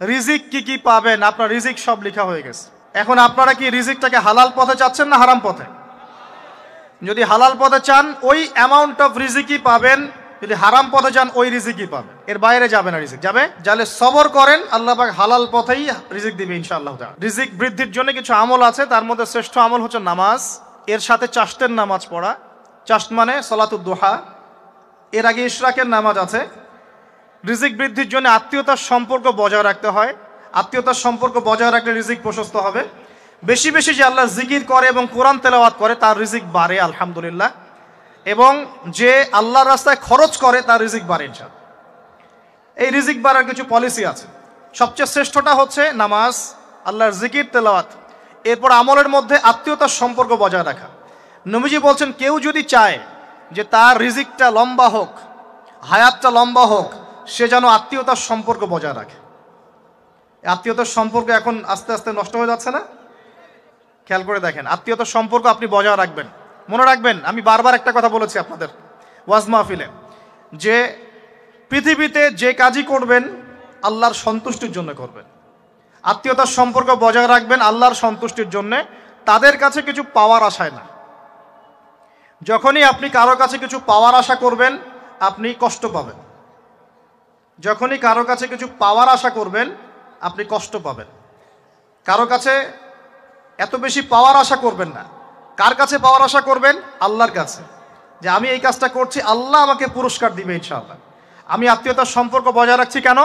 রিজিক কি কি পাবেন, আপনার রিজিক সব লেখা হয়ে গেছে। এখন আপনারা কি রিজিকটাকে হালাল পথে চাচ্ছেন না হারাম পথে? যদি হালাল পথে চান ওই অ্যামাউন্ট অফ রিজিকই পাবেন, যদি হারাম পথে যান ওই রিজিকই পাবেন, এর বাইরে যাবে না রিজিক। যাবে যাহলে সবর করেন, আল্লাহ পাক হালাল পথেই রিজিক দিবে ইনশাআল্লাহ। রিজিক বৃদ্ধির জন্য কিছু আমল আছে, তার মধ্যে শ্রেষ্ঠ আমল হচ্ছে নামাজ, এর সাথে চাশতের নামাজ পড়া। চাশত মানে সলাতুদ দুহা, এর আগে ইশরাকের নামাজ আছে। রিজিক বৃদ্ধির জন্য আত্মীয়তার সম্পর্ক বজায় রাখতে হয়, আত্মীয়তার সম্পর্ক বজায় রাখলে রিজিক প্রশস্ত হবে। বেশি বেশি যে আল্লাহ জিকির করে এবং কোরআন তেলাওয়াত করে তার রিজিক বাড়ে আলহামদুলিল্লাহ, এবং যে আল্লাহর রাস্তায় খরচ করে তার রিজিক বাড়ে ইনশাআল্লাহ। এই রিজিক বাড়ার কিছু পলিসি আছে। সবচেয়ে শ্রেষ্ঠটা হচ্ছে নামাজ, আল্লাহর জিকির তেলাওয়াত, এরপর আমলের মধ্যে আত্মীয়তার সম্পর্ক বজায় রাখা। নবীজি বলছেন কেউ যদি চায় যে তার রিজিকটা লম্বা হোক, হায়াতটা লম্বা হোক, সে যেন আত্মীয়তার সম্পর্ক বজায় রাখে। আত্মীয়তার সম্পর্ক এখন আস্তে আস্তে নষ্ট হয়ে যাচ্ছে না? খেয়াল করে দেখেন, আত্মীয়তার সম্পর্ক আপনি বজায় রাখবেন। মনে রাখবেন, আমি বারবার একটা কথা বলেছি আপনাদের ওয়াজ মাহফিলে, যে পৃথিবীতে যে কাজই করবেন আল্লাহর সন্তুষ্টির জন্য করবেন। আত্মীয়তার সম্পর্ক বজায় রাখবেন আল্লাহর সন্তুষ্টির জন্য, তাদের কাছে কিছু পাওয়ার আশায় না। যখনই আপনি কারো কাছে কিছু পাওয়ার আশা করবেন আপনি কষ্ট পাবেন। যখনই কারো কাছে কিছু পাওয়ার আশা করবেন আপনি কষ্ট পাবেন। কারো কাছে এত বেশি পাওয়ার আশা করবেন না। কার কাছে পাওয়ার আশা করবেন? আল্লাহর কাছে, যে আমি এই কাজটা করছি আল্লাহ আমাকে পুরস্কার দিবে ইনশাআল্লাহ। আমি আত্মীয়তার সম্পর্ক বজায় রাখছি কেন?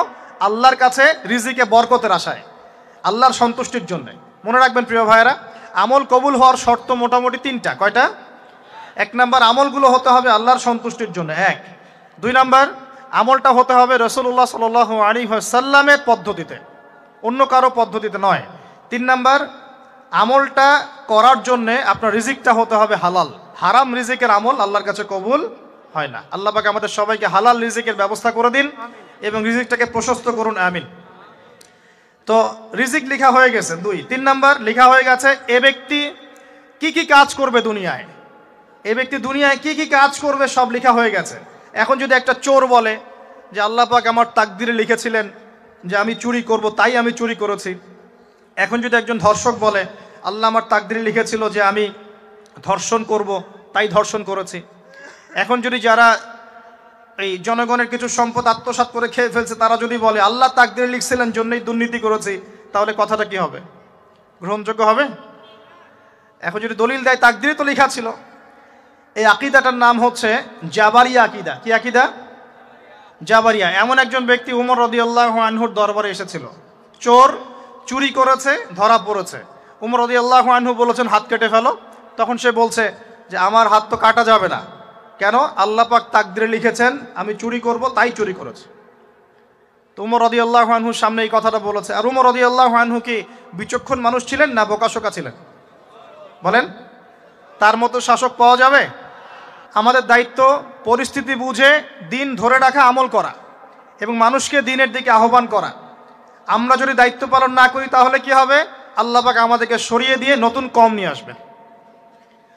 আল্লাহর কাছে রিজিকে বরকতের আশায়, আল্লাহর সন্তুষ্টির জন্য। মনে রাখবেন প্রিয় ভাইয়েরা, আমল কবুল হওয়ার শর্ত মোটামুটি তিনটা। কয়টা? এক নাম্বার, আমলগুলো হতে হবে আল্লাহর সন্তুষ্টির জন্য, এক। দুই নাম্বার, আমলটা হতে হবে রাসূলুল্লাহ সাল্লাল্লাহু আলাইহি ওয়াসাল্লামের পদ্ধতিতে, অন্য কারো পদ্ধতিতে নয়। তিন নাম্বার, আমলটা করার জন্যে আপনার রিজিকটা হতে হবে হালাল। হারাম রিজিকের আমল আল্লাহর কাছে কবুল হয় না। আল্লাহ পাক আমাদের সবাইকে হালাল রিজিকের ব্যবস্থা করে দিন এবং রিজিকটাকে প্রশস্ত করুন, আমিন। তো রিজিক লেখা হয়ে গেছে। তিন নাম্বার লেখা হয়ে গেছে এ ব্যক্তি কি কি কাজ করবে দুনিয়ায়, এ ব্যক্তি দুনিয়ায় কি কি কাজ করবে সব লেখা হয়ে গেছে। এখন যদি একটা চোর বলে যে আল্লাহ পাক আমার তাকদিরে লিখেছিলেন যে আমি চুরি করব, তাই আমি চুরি করেছি। এখন যদি একজন ধর্ষক বলে আল্লাহ আমার তাকদিরে লিখেছিল যে আমি ধর্ষণ করব, তাই ধর্ষণ করেছি। এখন যদি যারা এই জনগণের কিছু সম্পদ আত্মসাৎ করে খেয়ে ফেলছে তারা যদি বলে আল্লাহ তাকদিরে লিখছিলেন জন্যই দুর্নীতি করেছি, তাহলে কথাটা কি হবে? গ্রহণযোগ্য হবে? এখন যদি দলিল দেয় তাকদিরে তো লেখা ছিল। এই আকীদাটার নাম হচ্ছে জাবারিয়া আকীদা। কি আকীদা? জাবারিয়া। এমন একজন ব্যক্তি উমর রাদিয়াল্লাহু আনহুর দরবারে এসেছিল, চোর চুরি করেছে, ধরা পড়েছে। উমর রাদিয়াল্লাহু আনহু বলেছেন হাত কেটে ফেলো। তখন সে বলছে যে আমার হাত তো কাটা যাবে না। কেন? আল্লাহ পাক তাকদিরে লিখেছেন আমি চুরি করব, তাই চুরি করেছে। তো উমর রাদিয়াল্লাহু আনহুর সামনে এই কথাটা বলেছে। আর উমর রাদিয়াল্লাহু আনহু কি বিচক্ষণ মানুষ ছিলেন না বোকাশোকা ছিলেন? বলেন, তার মতো শাসক পাওয়া যাবে? আমাদের দায়িত্ব পরিস্থিতি বুঝে দিন ধরে রাখা, আমল করা এবং মানুষকে দিনের দিকে আহ্বান করা। আমরা যদি দায়িত্ব পালন না করি তাহলে কি হবে? আল্লাহ পাক আমাদেরকে সরিয়ে দিয়ে নতুন কওম নিয়ে আসবেন।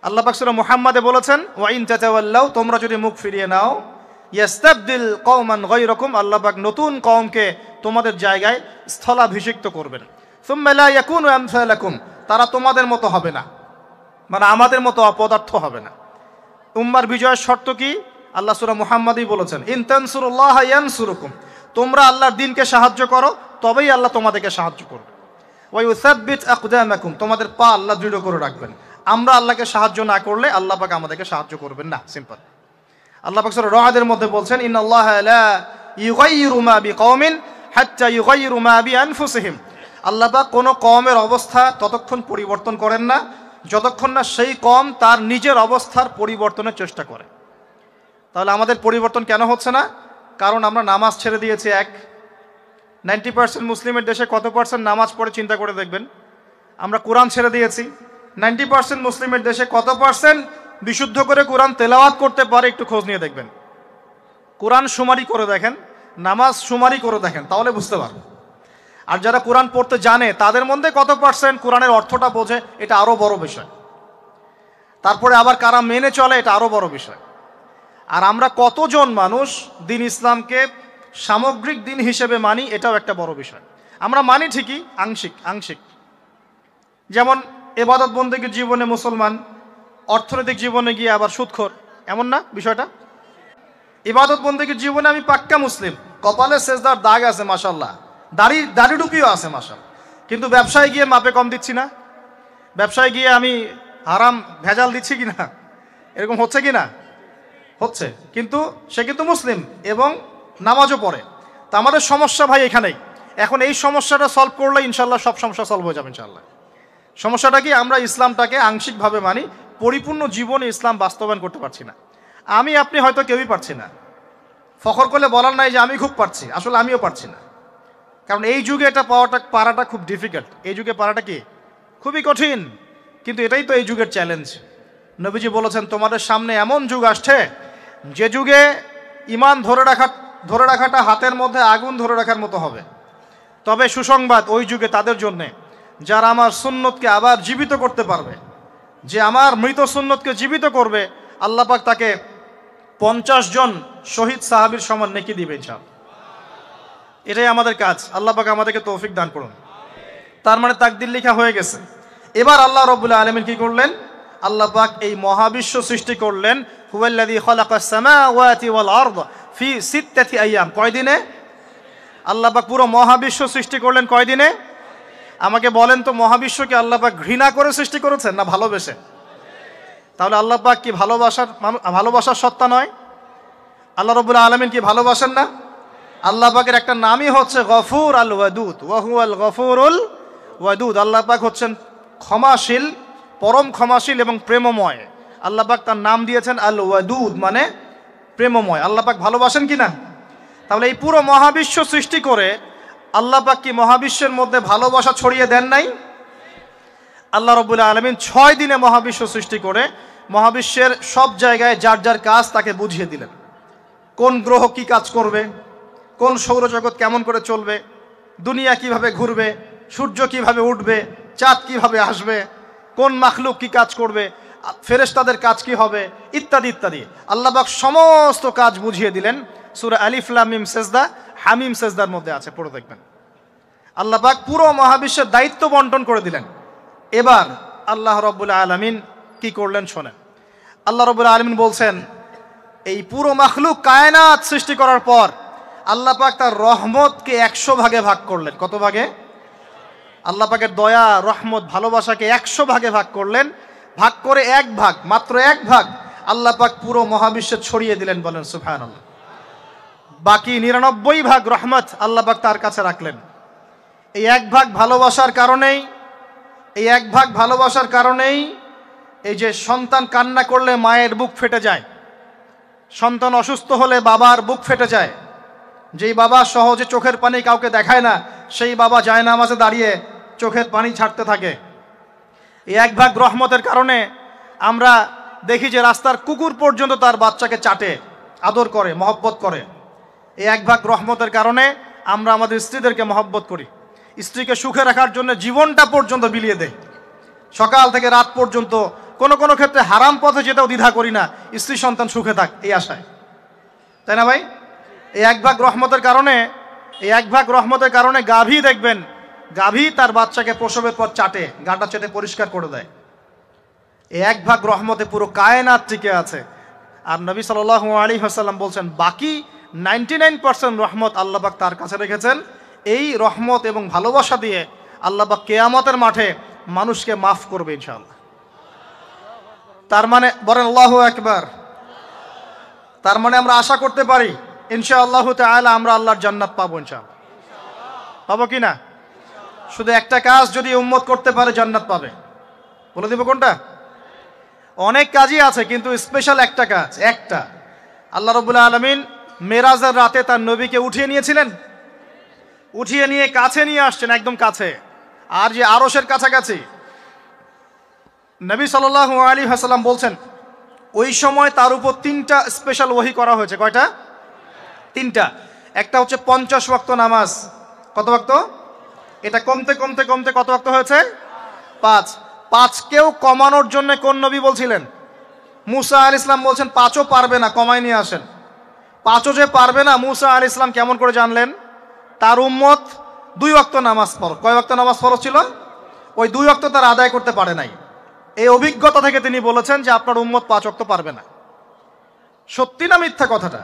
আল্লাহ পাক সূরা মুহাম্মাদে বলেছেন ওয়া ইন তাতাওয়াল্লাউ, তোমরা যদি মুখ ফিরিয়ে নাও, ইয়াস্তাবদিল কওমান গায়রাকুম, আল্লাহ পাক নতুন কওমকে তোমাদের জায়গায় স্থলাভিষিক্ত করবেন। সুম্মা লা ইয়াকুনু আমসালাকুম, তারা তোমাদের মতো হবে না, মানে আমাদের মতো অপদার্থ হবে না। উম্মার বিজয়ের শর্ত কি? আল্লাহ সূরা মুহাম্মাদই বলেছেন ইন তানসুরুল্লাহ ইয়ানসুরুকুম, তোমরা আল্লাহর দ্বীনকে সাহায্য করো তবেই আল্লাহ তোমাদেরকে সাহায্য করবে। ওয়া ইউসাব্বিত আকদামাকুম, তোমাদের পা আল্লাহ দৃঢ় করে রাখবেন। আমরা আল্লাহকে সাহায্য না করলে আল্লাহ পাক আমাদেরকে সাহায্য করবেন না, সিম্পল। আল্লাহ পাক সূরা রা'দের মধ্যে বলছেন ইন্নাল্লাহা লা ইউগাইয়িরু মা বিকওমিন হাত্তা ইউগাইয়িরু মা বিআনফুসিহিম, আল্লাহ পাক কোনো কওমের অবস্থা ততক্ষণ পরিবর্তন করেন না যতক্ষণ না সেই কওম তার নিজের অবস্থার পরিবর্তনের চেষ্টা করে। তাহলে আমাদের পরিবর্তন কেন হচ্ছে না? কারণ আমরা নামাজ ছেড়ে দিয়েছি। 90% মুসলিমের দেশে কত পার্সেন্ট নামাজ পড়ে চিন্তা করে দেখবেন। আমরা কোরআন ছেড়ে দিয়েছি। 90% মুসলিমের দেশে কত পার্সেন্ট বিশুদ্ধ করে কোরআন তেলাওয়াত করতে পারে একটু খোঁজ নিয়ে দেখবেন। কোরআন শুমারি করে দেখেন, নামাজ শুমারি করে দেখেন, তাহলে বুঝতে পারবেন। আর যারা কোরআন পড়তে জানে তাদের মধ্যে কত পার্সেন্ট কোরআনের অর্থটা বোঝে, এটা আরও বড় বিষয়। তারপরে আবার কারা মেনে চলে, এটা আরও বড় বিষয়। আর আমরা কতজন মানুষ দিন ইসলামকে সামগ্রিক দিন হিসেবে মানি, এটাও একটা বড় বিষয়। আমরা মানি ঠিকই, আংশিক আংশিক। যেমন ইবাদত বন্দেগীর জীবনে মুসলমান, অর্থনৈতিক জীবনে গিয়ে আবার সুদখোর, এমন না বিষয়টা? ইবাদত বন্দেগীর জীবনে আমি পাক্কা মুসলিম, কপালে সেজদার দাগ আছে মাশাআল্লাহ, দাড়ি টুপিও আছে মাশাআল্লাহ, কিন্তু ব্যবসায় গিয়ে মাপে কম দিচ্ছি না, ব্যবসায় গিয়ে আমি হারাম ভেজাল দিচ্ছি কিনা, এরকম হচ্ছে কিনা? হচ্ছে। কিন্তু সে কিন্তু মুসলিম এবং নামাজও পড়ে। তা আমাদের সমস্যা ভাই এখানেই। এখন এই সমস্যাটা সলভ করলে ইনশাল্লাহ সব সমস্যা সলভ হয়ে যাবে ইনশাল্লাহ। সমস্যাটা কি? আমরা ইসলামটাকে আংশিকভাবে মানি, পরিপূর্ণ জীবনে ইসলাম বাস্তবায়ন করতে পারছি না। আমি আপনি হয়তো কেউই পারছি না, ফখর করলে বলার নাই যে আমি খুব পারছি, আসলে আমিও পারছি না। কারণ এই যুগে এটা পারাটা খুব ডিফিকাল্ট, এই যুগে পারাটা কি খুবই কঠিন। কিন্তু এটাই তো এই যুগের চ্যালেঞ্জ। নবীজি বলেছেন তোমাদের সামনে এমন যুগ আসছে যে যুগে ঈমান ধরে রাখাটা হাতের মধ্যে আগুন ধরে রাখার মতো হবে। তবে সুসংবাদ ওই যুগে তাদের জন্যে যারা আমার সুন্নতকে আবার জীবিত করতে পারবে, যে আমার মৃত সুন্নতকে জীবিত করবে, আল্লাহ পাক তাকে 50 জন শহীদ সাহাবীর সমান নেকি দিবে ইনশাআল্লাহ। এটাই আমাদের কাজ। আল্লাহ পাক আমাদেরকে তৌফিক দান করুন। তার মানে তাকদীর লেখা হয়ে গেছে। এবার আল্লাহ রাব্বুল আলামিন কি করলেন? আল্লাহ পাক এই মহাবিশ্ব সৃষ্টি করলেন। হুয়াল্লাযী খালাকাস সামাওয়াতি ওয়াল আরদ ফি সিত্তাতি আইয়াম। কয় দিনে? আল্লাহ পাক পুরো মহাবিশ্ব সৃষ্টি করলেন কয় দিনে? আমাকে বলেন তো, মহাবিশ্বকে আল্লাহ পাক ঘৃণা করে সৃষ্টি করেছেন না ভালোবেসে? তাহলে আল্লাহ পাক কি ভালোবাসার সত্তা নয়? আল্লাহ রাব্বুল আলামিন কি ভালোবাসেন না? আল্লাহ পাকের একটা নামই হচ্ছে গফুর আল ওয়াদুদ, ওয়া হুয়াল গফুরুল ওয়াদুদ। আল্লাহ পাক হচ্ছেন ক্ষমাশীল, পরম ক্ষমাশীল এবং প্রেমময়। আল্লাহ পাক তার নাম দিয়েছেন আল ওয়াদুদ, মানে প্রেমময়। আল্লাহ পাক ভালোবাসেন কি না? তাহলে এই পুরো মহাবিশ্ব সৃষ্টি করে আল্লাহ পাক কি মহাবিশ্বের মধ্যে ভালোবাসা ছড়িয়ে দেন নাই? আল্লাহ রাব্বুল আলামিন 6 দিনে মহাবিশ্ব সৃষ্টি করে মহাবিশ্বের সব জায়গায় যার যার কাজ তাকে বুঝিয়ে দিলেন। কোন গ্রহ কি কাজ করবে, কোন সৌরজগৎ কেমন করে চলবে, দুনিয়া কিভাবে ঘুরবে, সূর্য কিভাবে উঠবে, চাঁদ কিভাবে আসবে, কোন মাখলুক কি কাজ করবে, ফেরেশতাদের কাজ কি হবে, ইত্যাদি ইত্যাদি। আল্লাহ পাক সমস্ত কাজ বুঝিয়ে দিলেন। সূরা আলিফ লাম মিম সেজদা, হামিম সেজদার মধ্যে আছে, পড়ে দেখবেন। আল্লাহ পাক পুরো মহাবিশ্বের দায়িত্ব বন্টন করে দিলেন। এবার আল্লাহ রাব্বুল আলামিন কি করলেন শোনেন। আল্লাহ রাব্বুল আলামিন বলছেন, এই পুরো মাখলুক কায়নাত সৃষ্টি করার পর আল্লাহ পাক তার রহমতকে 100 ভাগে ভাগ করলেন। কত ভাগে? আল্লাহ পাকের দয়া, রহমত, ভালোবাসাকে 100 ভাগে ভাগ করলেন। ভাগ করে এক ভাগ, মাত্র এক ভাগ আল্লাহ পাক পুরো মহাবিশ্বে ছড়িয়ে দিলেন। বলেন সুবহানাল্লাহ। বাকি 99 ভাগ রহমত আল্লাহ পাক তার কাছে রাখলেন। এই এক ভাগ ভালোবাসার কারণেই এই যে সন্তান কান্না করলে মায়ের বুক ফেটে যায়, সন্তান অসুস্থ হলে বাবার বুক ফেটে যায়, যেই বাবা সহজে চোখের পানি কাউকে দেখায় না, সেই বাবা জায়নামাজে দাঁড়িয়ে চোখের পানি ছাড়তে থাকে। এই এক ভাগ রহমতের কারণে আমরা দেখি যে রাস্তার কুকুর পর্যন্ত তার বাচ্চাকে চাটে, আদর করে, মহব্বত করে। এই এক ভাগ রহমতের কারণে আমরা আমাদের স্ত্রীদেরকে মহব্বত করি, স্ত্রীকে সুখে রাখার জন্য জীবনটা পর্যন্ত বিলিয়ে দেয়, সকাল থেকে রাত পর্যন্ত। কোনো ক্ষেত্রে হারাম পথে যেতেও দ্বিধা করি না, স্ত্রী সন্তান সুখে থাক এই আশায়, তাই না ভাই? এই এক ভাগ রহমতের কারণে গাভী দেখবেন, গাভী তার বাচ্চাকে প্রসবের পর চাটে, গাটা চেটে পরিষ্কার করে দেয়। এই এক ভাগ রহমতে পুরো কায়নাত টিকে আছে। আর নবী সাল্লাল্লাহু আলাইহি ওয়াসাল্লাম বলছেন, বাকি 99% রহমত আল্লাহ পাক তার কাছে রেখেছেন। এই রহমত এবং ভালোবাসা দিয়ে আল্লাহ পাক কিয়ামতের মাঠে মানুষকে মাফ করবে ইনশাআল্লাহ। তার মানে বলেন আল্লাহু আকবার। তার মানে আমরা আশা করতে পারি ইনশাআল্লাহু তাআলা আমরা আল্লাহর জান্নাত পাবো ইনশাআল্লাহ। পাবো কি না? শুধু একটা কাজ যদি উম্মত করতে পারে জান্নাত পাবে। বলে দিব কোনটা? অনেক কাজই আছে, কিন্তু স্পেশাল একটা কাজ, একটা। আল্লাহ রাব্বুল আলামিন মেরাজের রাতে তার নবীকে উঠিয়ে নিয়েছিলেন, উঠিয়ে নিয়ে কাছে নিয়ে আসছেন, একদম কাছে, আর যে আরশের কাছাকাছি। নবী সাল্লাল্লাহু আলাইহি ওয়াসাল্লাম বলছেন, ওই সময় তার উপর 3টা স্পেশাল ওহী করা হয়েছে। কয়টা? 3টা। একটা হচ্ছে 50 ওয়াক্ত নামাজ। কত ওয়াক্ত? এটা কমতে কমতে কমতে কত ওয়াক্ত হয়েছে? 5। 5কেও কমানোর জন্য কোন নবী বলছিলেন? মুসা আলাইহিস সালাম বলছেন 5ও পারবে না, কমাই নিয়ে আসেন। 5ও যে পারবে না, মুসা আলাইহিস সালাম কেমন করে জানলেন? তার উম্মত 2 ওয়াক্ত নামাজ ফরজ। কয় ওয়াক্ত নামাজ ফরজ ছিল? ওই 2 ওয়াক্ত তার আদায় করতে পারে নাই। এই অভিজ্ঞতা থেকে তিনি বলেছেন যে আপনার উম্মত 5 ওয়াক্ত পারবে না। সত্যি না মিথ্যা কথাটা?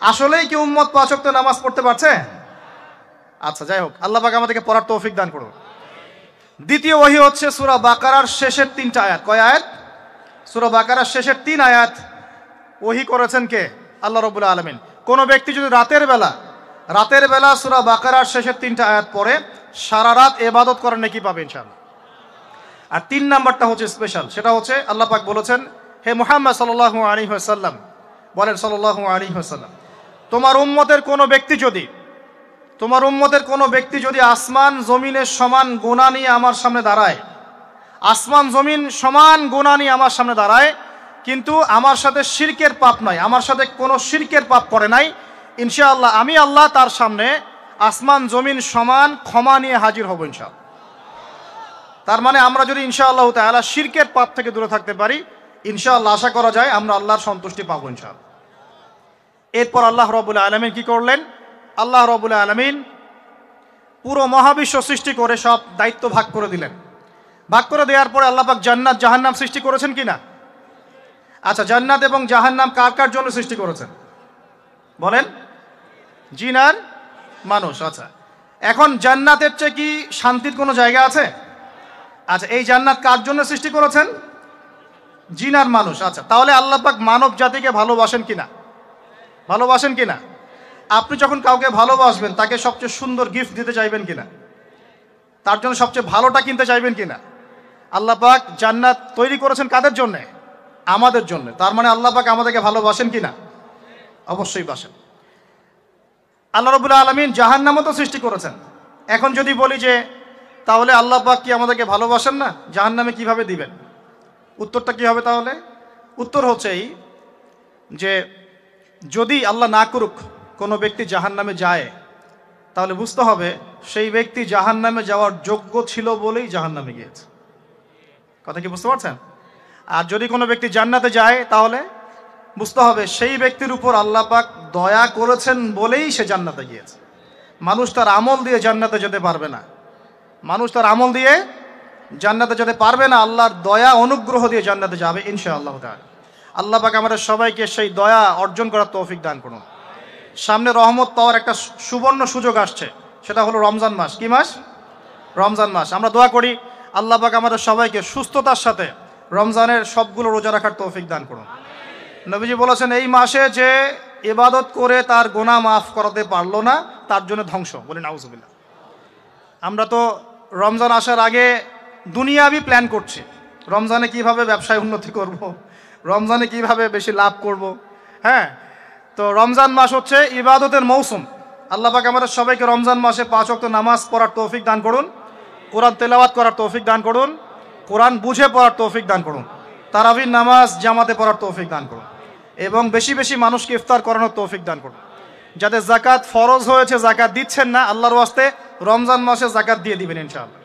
আসলেই কি উম্মত 5 ওয়াক্ত নামাজ পড়তে পারছে? আচ্ছা, যাই হোক, আল্লাহ পাক আমাদেরকে পড়ার তৌফিক দান করুন। দ্বিতীয় ওহী হচ্ছে সূরা বাকারার শেষের 3টা আয়াত। কয় আয়াত? সূরা বাকারার শেষের 3 আয়াত ওহী করেছেন কে? আল্লাহ রাব্বুল আলামিন। কোন ব্যক্তি যদি রাতের বেলা সূরা বাকারার শেষের 3টা আয়াত পড়ে সারা রাত ইবাদত করার নেকি পাবে ইনশাআল্লাহ। আর 3 নাম্বারটা হচ্ছে স্পেশাল, সেটা হচ্ছে আল্লাহ পাক বলেছেন, হে মুহাম্মদ সাল্লাল্লাহু আলাইহি ওয়াসাল্লাম, বলেন সাল্লাল্লাহু আলাইহি ওয়াসাল্লাম, তোমার উম্মতের কোনো ব্যক্তি যদি আসমান জমিনের সমান গুনাহ নিয়ে আমার সামনে দাঁড়ায়, আসমান জমিন সমান গুনাহ নিয়ে আমার সামনে দাঁড়ায়, কিন্তু আমার সাথে শিরকের পাপ নাই, আমার সাথে কোনো শিরকের পাপ করে নাই, ইনশাআল্লাহ আমি আল্লাহ তার সামনে আসমান জমিন সমান ক্ষমা নিয়ে হাজির হব ইনশাআল্লাহ। তার মানে আমরা যদি ইনশাআল্লাহ তাআলা শিরকের পাপ থেকে দূরে থাকতে পারি, ইনশাআল্লাহ আশা করা যায় আমরা আল্লাহর সন্তুষ্টি পাবো ইনশাআল্লাহ। এরপর আল্লাহ রাব্বুল আলামিন কি করলেন? আল্লাহ রাব্বুল আলামিন পুরো মহাবিশ্ব সৃষ্টি করে সব দায়িত্ব ভাগ করে দিলেন। ভাগ করে দেওয়ার পরে আল্লাহ পাক জান্নাত জাহান্নাম সৃষ্টি করেছেন কিনা? আচ্ছা, জান্নাত এবং জাহান্নাম কার কার জন্য সৃষ্টি করেছেন বলেন? জিন আর মানুষ। আচ্ছা, এখন জান্নাতের চেয়ে কি শান্তির কোনো জায়গা আছে? আচ্ছা, এই জান্নাত কার জন্য সৃষ্টি করেছেন? জিন আর মানুষ। আচ্ছা, তাহলে আল্লাহ পাক মানব জাতিকে ভালোবাসেন কিনা? ভালোবাসেন কিনা? আপনি যখন কাউকে ভালোবাসবেন তাকে সবচেয়ে সুন্দর গিফট দিতে চাইবেন কিনা? তার জন্য সবচেয়ে ভালোটা কিনতে চাইবেন কিনা? আল্লাহ পাক জান্নাত তৈরি করেছেন কাদের জন্য? আমাদের জন্য। তার মানে আল্লাহ পাক আমাদেরকে ভালোবাসেন কিনা? অবশ্যই বাসেন। আল্লাহ রাব্বুল আলামিন জাহান্নামও তো সৃষ্টি করেছেন। এখন যদি বলি যে তাহলে আল্লাহ পাক কি আমাদেরকে ভালোবাসেন না, জাহান্নামে কিভাবে দিবেন? উত্তরটা কি হবে তাহলে? উত্তর হচ্ছে এই যে যদি আল্লাহ না করুক কোনো ব্যক্তি জাহান্নামে যায়, তাহলে বুঝতে হবে সেই ব্যক্তি জাহান্নামে যাওয়ার যোগ্য ছিল বলেই জাহান্নামে গিয়েছে। কথা কি বুঝতে পারছেন? আর যদি কোনো ব্যক্তি জান্নাতে যায়, তাহলে বুঝতে হবে সেই ব্যক্তির উপর আল্লাহ পাক দয়া করেছেন বলেই সে জান্নাতে গিয়েছে। মানুষ তার আমল দিয়ে জান্নাতে যেতে পারবে না, আল্লাহর দয়া অনুগ্রহ দিয়ে জান্নাতে যাবে ইনশাআল্লাহ তাআলা। আল্লাহ পাক আমাদের সবাইকে সেই দয়া অর্জন করার তৌফিক দান করুন। সামনে রহমত পাওয়ার একটা সুবর্ণ সুযোগ আসছে, সেটা হলো রমজান মাস। কি মাস? রমজান মাস। আমরা দোয়া করি আল্লাহ পাক আমাদের সবাইকে সুস্থতার সাথে রমজানের সবগুলো রোজা রাখার তৌফিক দান করুন। নবীজি বলেছেন এই মাসে যে ইবাদত করে তার গুনাহ মাফ করাতে পারলো না, তার জন্য ধ্বংস। বলি নাউজুবিল্লাহ। আমরা তো রমজান আসার আগে দুনিয়াবি প্ল্যান করছি, রমজানে কিভাবে ব্যবসায় উন্নতি করব, রমজানে কিভাবে বেশি লাভ করব। হ্যাঁ, তো রমজান মাস হচ্ছে ইবাদতের মৌসুম। আল্লাহ পাক আমাদের সবাইকে রমজান মাসে 5 ওয়াক্ত নামাজ পড়ার তৌফিক দান করুন, কোরআন তেলাওয়াত করার তৌফিক দান করুন, কোরআন বুঝে পড়ার তৌফিক দান করুন, তারাবির নামাজ জামাতে পড়ার তৌফিক দান করুন, এবং বেশি বেশি মানুষকে ইফতার করানোর তৌফিক দান করুন। যাদের যাকাত ফরজ হয়েছে যাকাত দিচ্ছেন না, আল্লাহর ওয়াস্তে রমজান মাসে যাকাত দিয়ে দিবেন ইনশাআল্লাহ।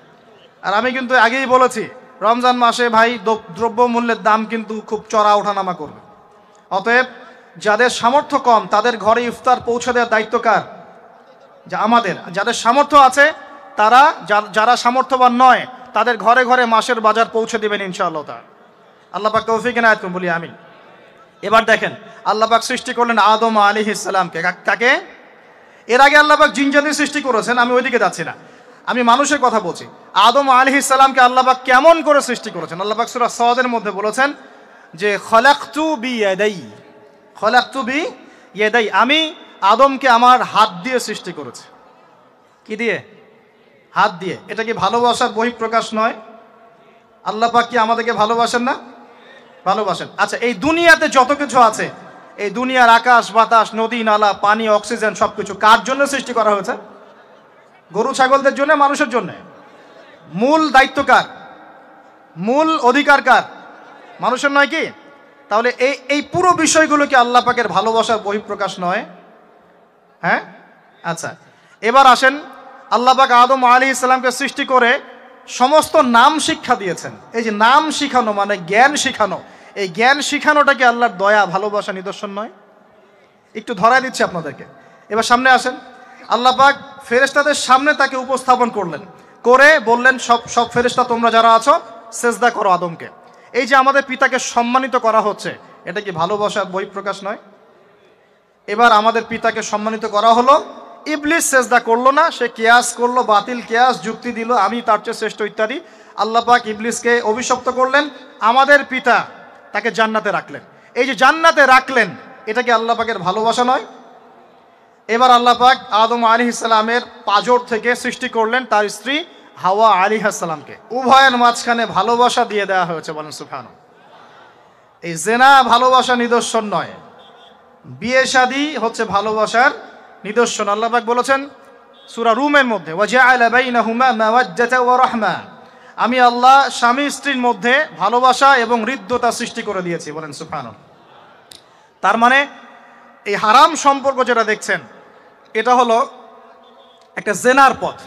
আর আমি কিন্তু আগেই বলেছি রমজান মাসে ভাই দ্রব্যমূল্যের দাম কিন্তু খুব চড়া ওঠানামা করবে। অতএব যাদের সামর্থ্য কম তাদের ঘরে ইফতার পৌঁছে দেওয়ার দায়িত্ব কার? যা আমাদের। যাদের সামর্থ্য আছে তারা, যারা সামর্থ্যবান নয় তাদের ঘরে ঘরে মাসের বাজার পৌঁছে দেবেন ইনশাআল্লাহ তাআলা। আল্লাহ পাক তৌফিক এনায়েত করুন, বলি আমিন। এবার দেখেন আল্লাহ পাক সৃষ্টি করলেন আদম আলাইহিস সালামকে। কাকে? এর আগে আল্লাহ পাক জিন জাতি সৃষ্টি করেছেন, আমি ওইদিকে যাচ্ছি না, আমি মানুষের কথা বলছি। আদম আলাইহিস সালামকে আল্লাহ পাক কেমন করে সৃষ্টি করেছেন? আল্লাহ পাক সূরা সাদের মধ্যে বলেছেন যে খলাকতু বিয়াদাই, আমি আদমকে আমার হাত দিয়ে সৃষ্টি করেছি। কি দিয়ে? হাত দিয়ে। এটা কি ভালোবাসার বহিঃপ্রকাশ নয়? আল্লাহ পাক কি আমাদেরকে ভালোবাসেন না? ভালোবাসেন। আচ্ছা, এই দুনিয়াতে যত কিছু আছে, এই দুনিয়ার আকাশ বাতাস নদী নালা পানি অক্সিজেন সবকিছু কার জন্য সৃষ্টি করা হয়েছে? গরু ছাগলদের জন্য, মানুষের জন্য। মূল দায়িত্ব কার? মূল অধিকার কার? মানুষের নয় কি? তাহলে এই পুরো বিষয়গুলো কি আল্লাহ পাকের ভালোবাসার বহিঃপ্রকাশ নয়? হ্যাঁ। আচ্ছা, এবার আসেন, আল্লাহ পাক আদম আলাইহিস সালামকে সৃষ্টি করে সমস্ত নাম শিক্ষা দিয়েছেন। এই যে নাম শিখানো মানে জ্ঞান শিখানো, এই জ্ঞান শিখানোটা কি আল্লাহর দয়া ভালোবাসা নিদর্শন নয়? একটু ধরায় দিচ্ছি আপনাদেরকে। এবার সামনে আসেন, আল্লাহ পাক ফেরেশতাদের সামনে তাকে উপস্থাপন করলেন, করে বললেন সব ফেরেশতা তোমরা যারা আছো সেজদা করো আদমকে। এই যে আমাদের পিতাকে সম্মানিত করা হচ্ছে, এটা কি ভালোবাসার বহিঃপ্রকাশ নয়? এবার আমাদের পিতাকে সম্মানিত করা হলো, ইবলিস সেজদা করলো না, সে কিয়াস করলো, বাতিল কিয়াস, যুক্তি দিল আমি তার চেয়ে শ্রেষ্ঠ ইত্যাদি। আল্লাহ পাক ইবলিসকে অভিশপ্ত করলেন, আমাদের পিতা তাকে জান্নাতে রাখলেন। এই যে জান্নাতে রাখলেন, এটা কি আল্লাহ পাকের ভালোবাসা নয়? এবার আল্লাহ পাক আদম আলাইহিস সালামের পাঁজর থেকে সৃষ্টি করলেন তার স্ত্রী হাওয়া আলাইহিস সালামকে। উভয়ের মাঝখানে ভালোবাসা দিয়ে দেওয়া হয়েছে, বলেন সুবহানাল্লাহ। এই জেনা ভালোবাসা নিদর্শন নয়, বিয়ে শাদী হচ্ছে ভালোবাসার নিদর্শন। আল্লাহ পাক বলেছেন সূরা রুমের মধ্যে, ওয়াজআলা বাইনাহুমা মাওয়াজ্জাতা ওয়া রাহমা, আমি আল্লাহ স্বামী স্ত্রীর মধ্যে ভালোবাসা এবং হৃদ্যতা সৃষ্টি করে দিয়েছি, বলেন সুবহানাল্লাহ। তার মানে এই হারাম সম্পর্ক যেটা দেখছেন, এটা হলো একটা জেনার পথ।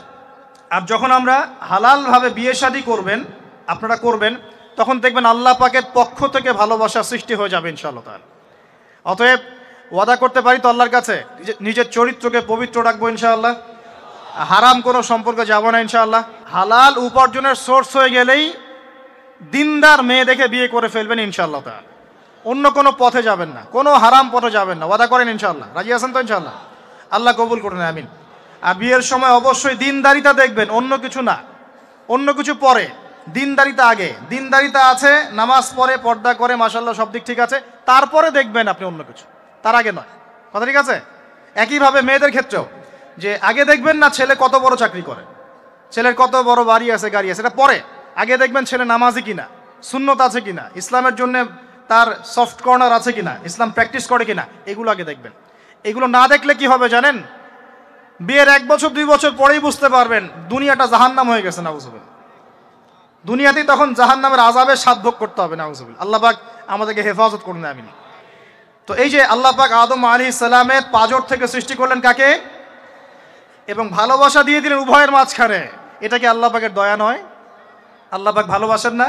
আর যখন আমরা হালালভাবে বিয়ে শাদী করবেন, আপনারা করবেন, তখন দেখবেন আল্লাহ পাকের পক্ষ থেকে ভালোবাসা সৃষ্টি হয়ে যাবে ইনশাআল্লাহ তাআলা। অতএব ওয়াদা করতে পারি তো আল্লাহর কাছে, নিজের চরিত্রকে পবিত্র রাখবো ইনশাআল্লাহ, হারাম কোনো সম্পর্কে যাব না ইনশাআল্লাহ। হালাল উপার্জনের সোর্স হয়ে গেলেই দিনদার মেয়ে দেখে বিয়ে করে ফেলবেন ইনশাআল্লাহ তাআলা, অন্য কোনো পথে যাবেন না, কোনো হারাম পথে যাবেন না। ওয়াদা করেন ইনশাআল্লাহ? রাজি আছেন তো ইনশাআল্লাহ? আল্লাহ কবুল করুন, আমিন। আর বিয়ের সময় অবশ্যই দিনদারিতা দেখবেন, অন্য কিছু না, অন্য কিছু পরে, দিনদারিতা আগে। দিনদারিতা আছে, নামাজ পড়ে, পর্দা করে, মাশাআল্লাহ সব দিক ঠিক আছে, তারপরে দেখবেন আপনি অন্য কিছু, তার আগে নয়। কথা ঠিক আছে? একইভাবে মেয়েদের ক্ষেত্রেও, যে আগে দেখবেন না ছেলে কত বড় চাকরি করে, ছেলের কত বড় বাড়ি আছে, গাড়ি আছে, এটা পরে। আগে দেখবেন ছেলে নামাজি কিনা, সুন্নত আছে কিনা, ইসলামের জন্য তার সফট কর্নার আছে কিনা, ইসলাম প্র্যাকটিস করে কিনা, এগুলো আগে দেখবেন। এগুলো না দেখলে কি হবে জানেন? বিয়ের 1 বছর 2 বছর পরেই বুঝতে পারবেন দুনিয়াটা জাহান্নাম হয়ে গেছে, নাউজুবিল্লাহ। দুনিয়াতেই তখন জাহান্নামের আযাবের স্বাদ ভোগ করতে হবে, নাউজুবিল্লাহ। আল্লাহ পাক আমাদেরকে হেফাজত করুন, আমিন। তো এই যে আল্লাহ পাক আদম আলাইহিস সালামের পাঁজর থেকে সৃষ্টি করলেন কাকে, এবং ভালোবাসা দিয়ে দিলেন উভয়ের মাঝখানে, এটা কি আল্লাহ পাকের দয়া নয়? আল্লাহ পাক ভালোবাসেন না?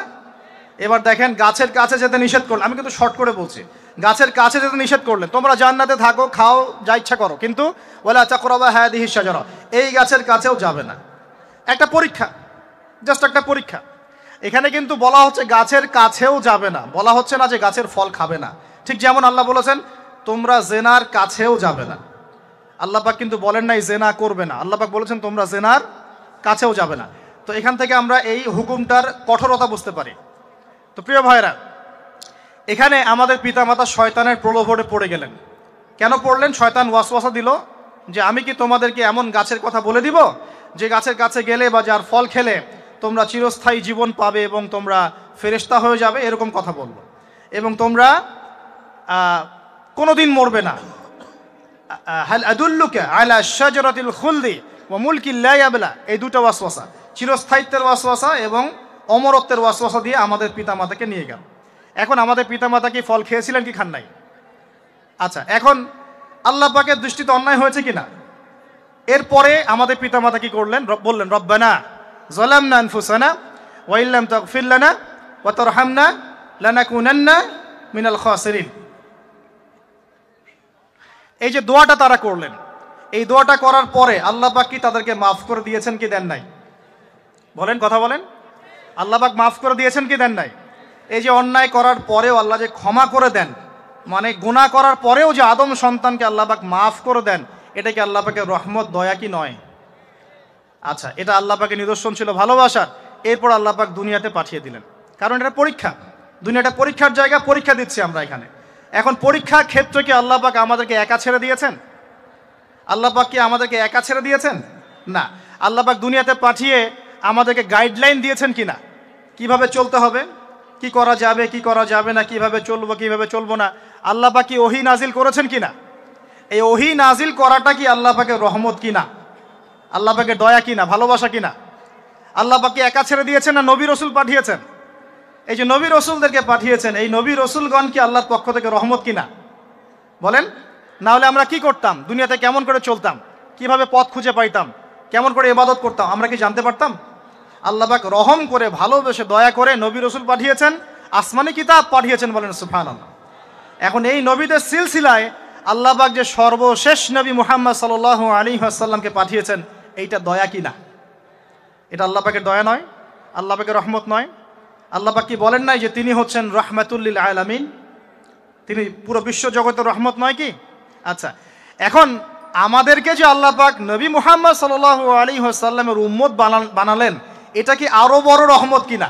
এবার দেখেন, গাছের কাছে যেতে নিষেধ করলেন, আমি কিন্তু শর্ট করে বলছি, গাছের কাছে যেতে নিষেধ করলেন, তোমরা জান্নাতে থাকো, খাও, যা ইচ্ছা করো, কিন্তু ওয়ালা তাকরাবা হাদিহিশ শাজারা, এই গাছের কাছেও যাবে না। একটা পরীক্ষা, জাস্ট একটা পরীক্ষা। এখানে কিন্তু বলা হচ্ছে গাছের কাছেও যাবে না, বলা হচ্ছে না যে গাছের ফল খাবে না। ঠিক যেমন আল্লাহ বলেছেন তোমরা জেনার কাছেও যাবে না, আল্লাহ পাক কিন্তু বলেন নাই জেনা করবে না, আল্লাহ পাক বলেছেন তোমরা জেনার কাছেও যাবে না। তো এখান থেকে আমরা এই হুকুমটার কঠোরতা বুঝতে পারি। তো প্রিয় ভাইরা, এখানে আমাদের পিতামাতা শয়তানের প্রলোভনে পড়ে গেলেন। কেন পড়লেন? শয়তান ওয়াসওয়াসা দিল যে আমি কি তোমাদেরকে এমন গাছের কথা বলে দিব যে গাছের কাছে গেলে বা যার ফল খেলে তোমরা চিরস্থায়ী জীবন পাবে এবং তোমরা ফেরেশতা হয়ে যাবে, এরকম কথা বলল, এবং তোমরা কোনোদিন মরবে না। হাল আদুল্লুকা আলা শাজারাতিল খুলদি ওয়া মুলকিন লা ইয়াবলা, এই দুটো ওয়াসওয়াসা, চিরস্থায়িত্বের ওয়াসওয়াসা এবং অমরত্বের ওয়াসওয়াসা দিয়ে আমাদের পিতামাতাকে নিয়ে গেল। এখন আমাদের পিতামাতা কি ফল খেয়েছিলেন কি খান নাই? আচ্ছা, এখন আল্লাহ পাকের দৃষ্টিতে অন্যায় হয়েছে কিনা? এরপরে আমাদের পিতামাতা কি করলেন? বললেন রব্বানা যালামনা আনফুসানা ওয়া ইল্লাম তাগফির লানা ওয়া তারহামনা লানাকুনান্না মিনাল খাসিরিন। এই যে দোয়াটা তারা করলেন, এই দোয়াটা করার পরে আল্লাহ পাক কি তাদেরকে মাফ করে দিয়েছেন কি দেন নাই? বলেন, কথা বলেন। আল্লাহ পাক মাফ করে দিয়েছেন কি দেন নাই? এই যে অন্যায় করার পরেও আল্লাহ যে ক্ষমা করে দেন, মানে গুনাহ করার পরেও যে আদম সন্তানকে আল্লাহ পাক মাফ করে দেন, এটা কি আল্লাহ পাকের রহমত, দয়া কি নয়? আচ্ছা, এটা আল্লাহ পাকের নিদর্শন ছিল ভালোবাসার। এরপর আল্লাহ পাক দুনিয়াতে পাঠিয়ে দিলেন, কারণ এটা পরীক্ষা, দুনিয়াটা পরীক্ষার জায়গা, পরীক্ষা দিচ্ছি আমরা এখানে। এখন পরীক্ষার ক্ষেত্রে কি আল্লাহ পাক আমাদেরকে একা ছেড়ে দিয়েছেন? আল্লাহ পাক কি আমাদেরকে একা ছেড়ে দিয়েছেন? না, আল্লাহ পাক দুনিয়াতে পাঠিয়ে আমাদেরকে গাইডলাইন দিয়েছেন কিনা, কিভাবে চলতে হবে, কি করা যাবে, কি করা যাবে না, কিভাবে চলবো, কিভাবে চলবো না। আল্লাহ পাক কি ওহী নাজিল করেছেন কিনা? এই ওহী নাজিল করাটা কি আল্লাহ পাকের রহমত কিনা, আল্লাহ পাকের দয়া কিনা, ভালোবাসা কিনা? আল্লাহ পাক কি একা ছেড়ে দিয়েছেন না নবী রসুল পাঠিয়েছেন? এই যে নবী রসুলদেরকে পাঠিয়েছেন, এই নবী রসুলগণ কি আল্লাহর পক্ষ থেকে রহমত কিনা? বলেন। না হলে আমরা কি করতাম? দুনিয়াতে কেমন করে চলতাম, কিভাবে পথ খুঁজে পাইতাম, কেমন করে ইবাদত করতাম, আমরা কি জানতে পারতাম? আল্লাহ পাক রহম করে, ভালোবেসে, দয়া করে নবী রসুল পাঠিয়েছেন, আসমানি কিতাব পাঠিয়েছেন, বলেন সুবহানাল্লাহ। এখন এই নবীদের সিলসিলায় আল্লাহ পাক যে সর্বশেষ নবী মুহাম্মদ সাল্লাল্লাহু আলাইহি ওয়াসাল্লামকে পাঠিয়েছেন, এইটা দয়া কি না? এটা আল্লাহ পাকের দয়া নয়? আল্লাহ পাকের রহমত নয়? আল্লাহ পাক কি বলেন নাই যে তিনি হচ্ছেন রাহমাতুল লিল আলামিন? তিনি পুরো বিশ্ব জগতের রহমত নয় কি? আচ্ছা, এখন আমাদেরকে যে আল্লাহ পাক নবী মুহাম্মদ সাল্লাল্লাহু আলাইহি ওয়াসাল্লামের উম্মত বানালেন, এটা কি আরো বড় রহমত কিনা?